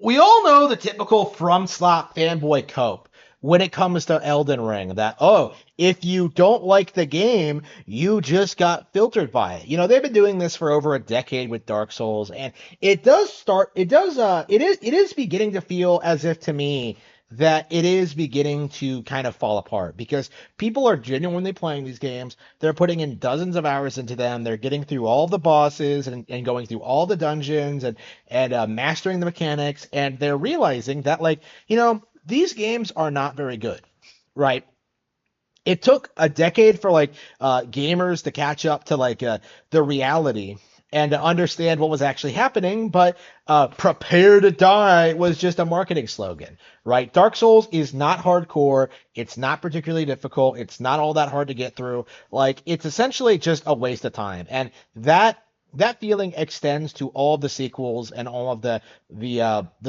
we all know the typical From Slot fanboy cope when it comes to Elden Ring that, oh, if you don't like the game, you just got filtered by it. They've been doing this for over a decade with Dark Souls, and it is beginning to feel as if to me that it is beginning to kind of fall apart because people are genuinely playing these games. They're putting in dozens of hours into them. They're getting through all the bosses and going through all the dungeons and mastering the mechanics, and they're realizing that these games are not very good, right? It took a decade for gamers to catch up to the reality and to understand what was actually happening, but prepare to die was just a marketing slogan, right? Dark Souls is not hardcore, it's not particularly difficult, it's not all that hard to get through. It's essentially just a waste of time, and that feeling extends to all of the sequels and all of the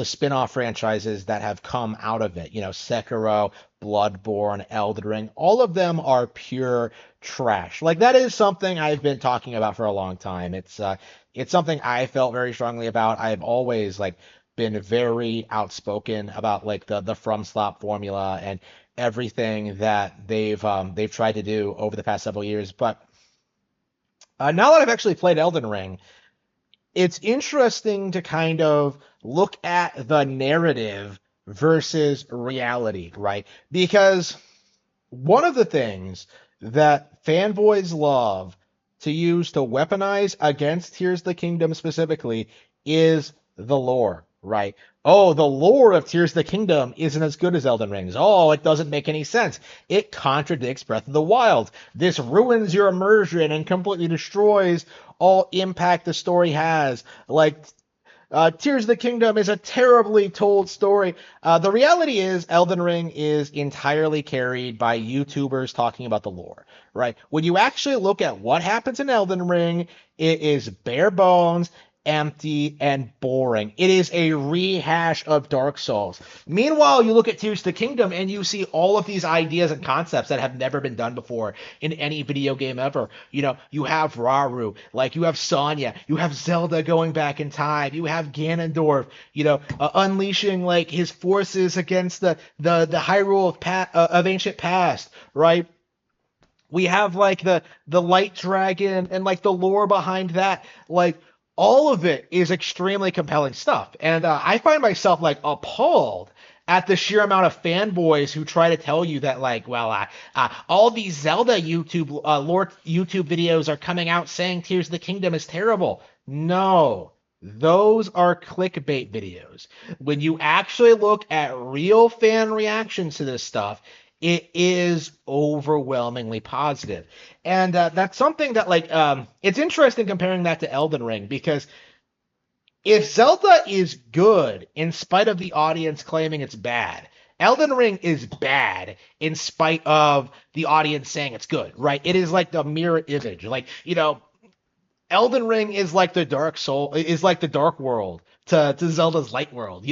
spin-off franchises that have come out of it. Sekiro, Bloodborne, Elden Ring, all of them are pure trash. That is something I've been talking about for a long time. It's something I felt very strongly about. I've always been very outspoken about the From Slop formula and everything that they've tried to do over the past several years. But now that I've actually played Elden Ring, it's interesting to kind of look at the narrative versus reality, right? Because one of the things that fanboys love to use to weaponize against Tears of the Kingdom specifically is the lore, right? Oh, the lore of Tears of the Kingdom isn't as good as Elden Ring's. Oh, it doesn't make any sense. It contradicts Breath of the Wild. This ruins your immersion and completely destroys all impact the story has. Tears of the Kingdom is a terribly told story. The reality is, Elden Ring is entirely carried by YouTubers talking about the lore, right? When you actually look at what happens in Elden Ring, it is bare bones, empty, and boring. It is a rehash of Dark Souls. Meanwhile, you look at Tears of the Kingdom and you see all of these ideas and concepts that have never been done before in any video game ever. You have Rauru, you have Sonya, you have Zelda going back in time, you have Ganondorf, unleashing his forces against the Hyrule of ancient past, right? We have the light dragon and the lore behind that. All of it is extremely compelling stuff, and I find myself appalled at the sheer amount of fanboys who try to tell you that all these Zelda lore YouTube videos are coming out saying Tears of the Kingdom is terrible. No, those are clickbait videos. When you actually look at real fan reactions to this stuff, it is overwhelmingly positive. And that's something that it's interesting comparing that to Elden Ring, because if Zelda is good in spite of the audience claiming it's bad, Elden Ring is bad in spite of the audience saying it's good, right? It is like the mirror image. Elden Ring is like the dark world to Zelda's light world,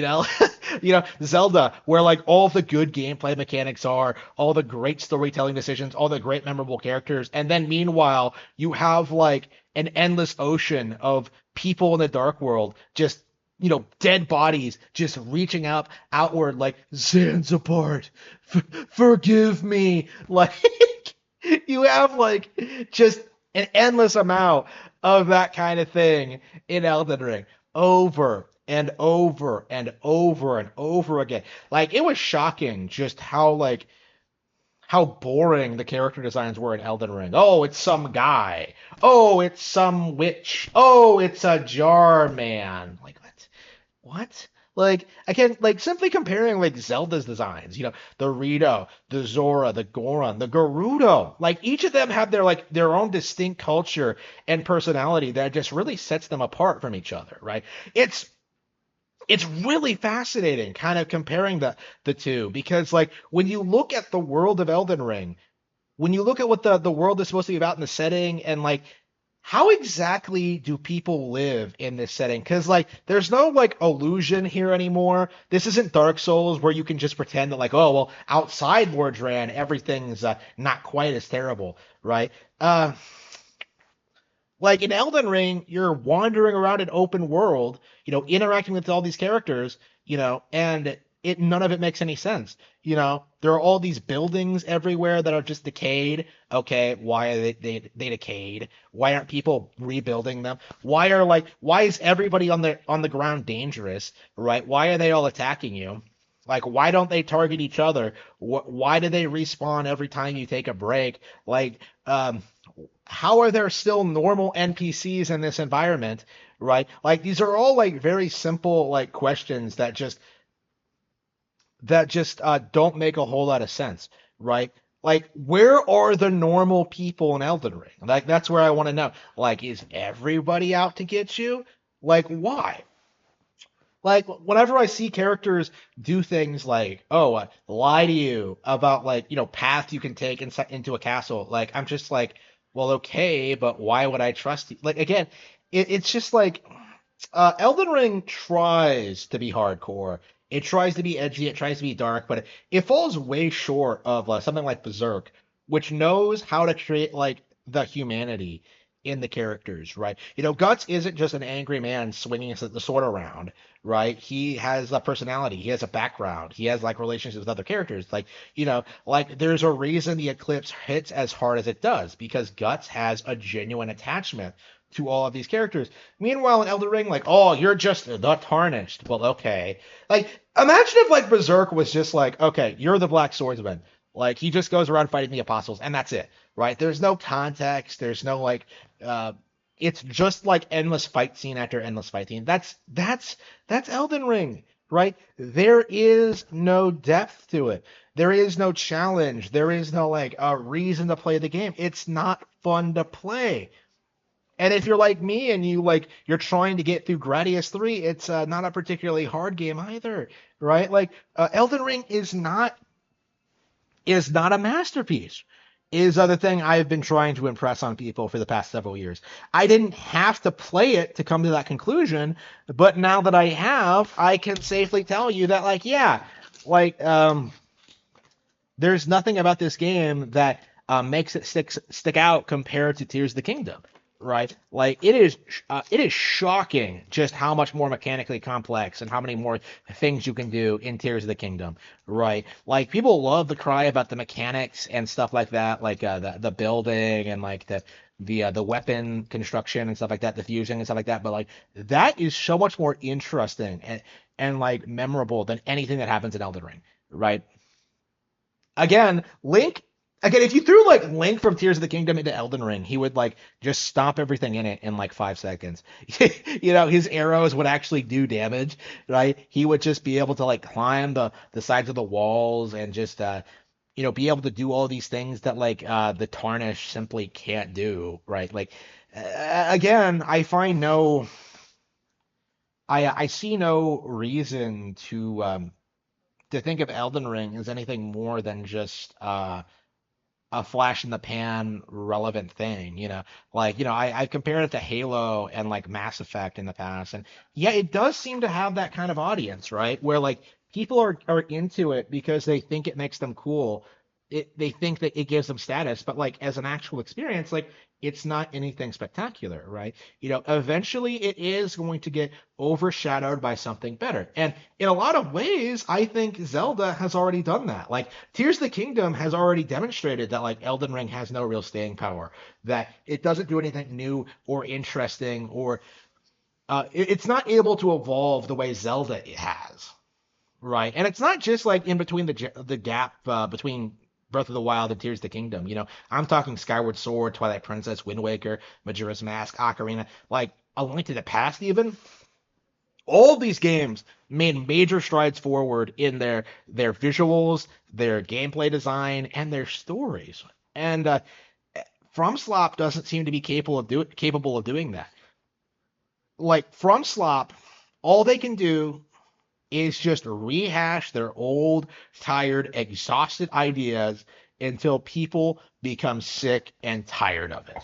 Zelda, where all the good gameplay mechanics are, all the great storytelling decisions, all the great memorable characters, and then meanwhile you have an endless ocean of people in the dark world, just dead bodies just reaching outward Zanzibar, forgive me. You have just an endless amount of that kind of thing in Elden Ring over and over and over and over again. It was shocking just how boring the character designs were in Elden Ring. Oh, it's some guy. Oh, it's some witch. Oh, it's a jar man. What? What? Again, simply comparing Zelda's designs, the Rito, the Zora, the Goron, the Gerudo, each of them have their own distinct culture and personality that just really sets them apart from each other, right? It's really fascinating kind of comparing the two, because when you look at the world of Elden Ring, when you look at what the world is supposed to be about in the setting, and how exactly do people live in this setting? Because there's no illusion here anymore. This isn't Dark Souls where you can just pretend that oh well, outside Mordran everything's not quite as terrible, right? In Elden Ring, you're wandering around an open world, interacting with all these characters, and it none of it makes any sense. There are all these buildings everywhere that are just decayed. Okay, why are they decayed? Why aren't people rebuilding them? Why is everybody on the ground dangerous, right? Why are they all attacking you? Like, why don't they target each other? Why do they respawn every time you take a break? Like, how are there still normal NPCs in this environment, right? Like, these are all like very simple like questions that just don't make a whole lot of sense, right? Like, where are the normal people in Elden Ring? Like, that's where I want to know. Like, is everybody out to get you? Like, why? Like, whenever I see characters do things like, oh, lie to you about like, path you can take into a castle, like, I'm just like, well, okay, but why would I trust you? Like, again, it's just like, Elden Ring tries to be hardcore. It tries to be edgy. It tries to be dark, but it falls way short of something like Berserk, which knows how to create like the humanity in the characters, right? Guts isn't just an angry man swinging the sword around, right? He has a personality. He has a background. He has like relationships with other characters. Like there's a reason the Eclipse hits as hard as it does because Guts has a genuine attachment to all of these characters. Meanwhile, in Elden Ring, like, oh, you're just the Tarnished. Well, okay. Like, imagine if like Berserk was just like, okay, you're the Black Swordsman. Like, he just goes around fighting the apostles, and that's it, right? There's no context. There's no like, uh, it's just like endless fight scene after endless fight scene. That's Elden Ring, right? There is no depth to it. There is no challenge. There is no like a reason to play the game. It's not fun to play. And if you're like me and you're trying to get through Gradius 3, it's not a particularly hard game either, right? Like Elden Ring is not a masterpiece. Is the thing I've been trying to impress on people for the past several years. I didn't have to play it to come to that conclusion, but now that I have, I can safely tell you that like yeah, like there's nothing about this game that makes it stick out compared to Tears of the Kingdom, right? Like it is shocking just how much more mechanically complex and how many more things you can do in Tears of the Kingdom, right? Like people love the cry about the mechanics and stuff like that, like the building and like the weapon construction and stuff like that, the fusion and stuff like that. But like that is so much more interesting and like memorable than anything that happens in Elden Ring, right? Again, Link. Again, if you threw like Link from Tears of the Kingdom into Elden Ring, he would like just stomp everything in it in like 5 seconds. His arrows would actually do damage, right? He would just be able to like climb the sides of the walls and just be able to do all these things that like the Tarnish simply can't do, right? Like again, I see no reason to think of Elden Ring as anything more than just a flash in the pan relevant thing, like I've compared it to Halo and like Mass Effect in the past, and yeah, it does seem to have that kind of audience, right, where like people are into it because they think it makes them cool. They think that it gives them status, but like as an actual experience, like it's not anything spectacular, right? Eventually it is going to get overshadowed by something better, and in a lot of ways I think Zelda has already done that. Like Tears of the Kingdom has already demonstrated that like Elden Ring has no real staying power, that it doesn't do anything new or interesting, or it's not able to evolve the way Zelda has, right? And it's not just like in between the gap between Breath of the Wild and Tears of the Kingdom. I'm talking Skyward Sword, Twilight Princess, Wind Waker, Majora's Mask, Ocarina, like A Link to the Past, even all these games made major strides forward in their visuals, their gameplay design, and their stories. And FromSlop doesn't seem to be capable of doing that. Like FromSlop, all they can do is just rehash their old, tired, exhausted ideas until people become sick and tired of it.